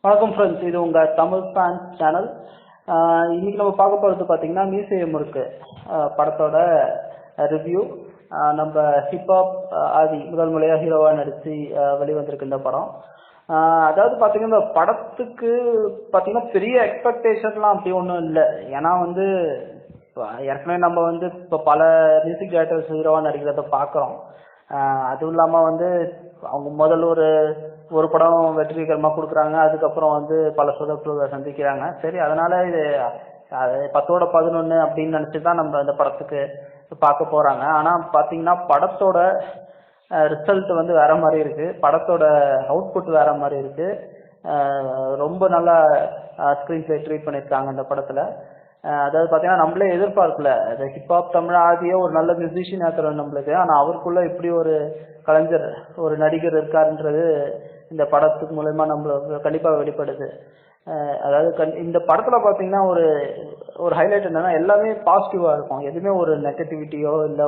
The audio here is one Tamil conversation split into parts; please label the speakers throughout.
Speaker 1: வணக்கம் ஃப்ரெண்ட்ஸ், இது உங்கள் தமிழ் ஃபேன்ஸ் சேனல். இன்னைக்கு நம்ம பார்க்க போகிறது பார்த்தீங்கன்னா மியூசியம் இருக்கு படத்தோட ரிவ்யூ. நம்ம ஹிப்ஹாப் ஆதி முதல் முறையாக ஹீரோவாக நடித்து வெளிவந்திருக்கு இந்த படம். அதாவது பார்த்தீங்கன்னா இந்த படத்துக்கு பார்த்தீங்கன்னா பெரிய எக்ஸ்பெக்டேஷன்லாம் அப்படி ஒன்றும் இல்லை. ஏன்னா ஏற்கனவே நம்ம இப்போ பல மியூசிக் டைரக்டர்ஸ் ஹீரோவாக நடிக்கிறத பார்க்குறோம். அதுவும் இல்லாமல் அவங்க முதல் ஒரு படம் வெற்றிகரமாக கொடுக்குறாங்க, அதுக்கப்புறம் பல சொதப்புகளை சந்திக்கிறாங்க. சரி, அதனால இது 10/11 அப்படின்னு நினச்சி தான் நம்ம அந்த படத்துக்கு பார்க்க போகிறாங்க. ஆனால் பார்த்தீங்கன்னா படத்தோட ரிசல்ட் வேற மாதிரி இருக்கு, படத்தோட அவுட்புட் வேற மாதிரி இருக்கு. ரொம்ப நல்லா ஸ்க்ரீன் பிளே ட்ரீட் பண்ணியிருக்காங்க இந்த படத்தில். அதாவது பார்த்தீங்கன்னா நம்மளே எதிர்பார்க்கல, அது ஹிப்ஹாப் தமிழ் ஆதியே ஒரு நல்ல மியூசிஷியன் ஆக்குறோம் நம்மளுக்கு. ஆனால் அவருக்குள்ள இப்படி ஒரு கலைஞர், ஒரு நடிகர் இருக்காருன்றது இந்த படத்துக்கு மூலமா நம்மளுக்கு கண்டிப்பாக வெளிப்படுது. அதாவது இந்த படத்தில் பார்த்தீங்கன்னா ஒரு ஹைலைட் என்னன்னா எல்லாமே பாசிட்டிவாக இருக்கும். எதுவுமே ஒரு நெகட்டிவிட்டியோ இல்லை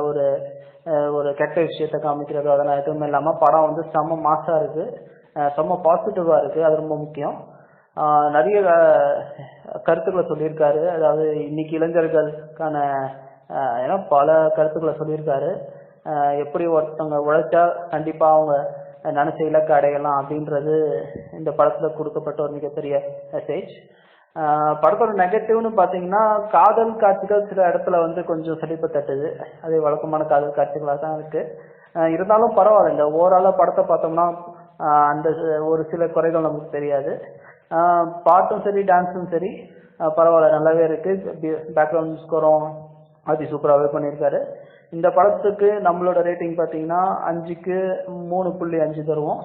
Speaker 1: ஒரு கெட்ட விஷயத்தை காமிக்கிறதோ அதெல்லாம் எதுவுமே இல்லாமல் படம் செம்ம மாசாக இருக்கு, செம்ம பாசிட்டிவாக இருக்கு. அது ரொம்ப முக்கியம். நிறைய கருத்துக்களை சொல்லியிருக்காரு. அதாவது இன்னைக்கு இளைஞர்களுக்கான ஏன்னா பல கருத்துக்களை சொல்லியிருக்காரு. எப்படி ஒருத்தவங்க உழைச்சா கண்டிப்பாக அவங்க நினைச்ச இலக்கு அடையலாம் அப்படின்றது இந்த படத்தில் கொடுக்கப்பட்ட ஒரு மிகப்பெரிய மெசேஜ். படத்தோட நெகட்டிவ்னு பார்த்தீங்கன்னா காதல் காட்சிகள் சில இடத்துல கொஞ்சம் சலிப்பு தட்டுது. அது வழக்கமான காதல் காட்சிகளாக தான் இருக்கு. இருந்தாலும் பரவாயில்ல, இந்த ஓவராலாக படத்தை பார்த்தோம்னா அந்த ஒரு சில குறைகள் நமக்கு தெரியாது. பாட்டும் சரி டான்ஸும் சரி பரவாயில்ல, நல்லாவே இருக்கு. பேக்ரவுண்ட் ஸ்கோரும் அது சூப்பராகவே பண்ணியிருக்காரு. இந்த படத்துக்கு நம்மளோட ரேட்டிங் பார்த்தீங்கன்னா 5க்கு 3.5 தருவோம்.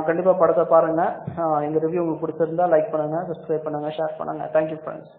Speaker 1: கண்டிப்பாக படத்தை பாருங்கள். எங்கள் ரிவ்யூ உங்களுக்கு பிடிச்சிருந்தா லைக் பண்ணுங்கள், சப்ஸ்கிரைப் பண்ணுங்கள், ஷேர் பண்ணுங்கள். Thank you friends.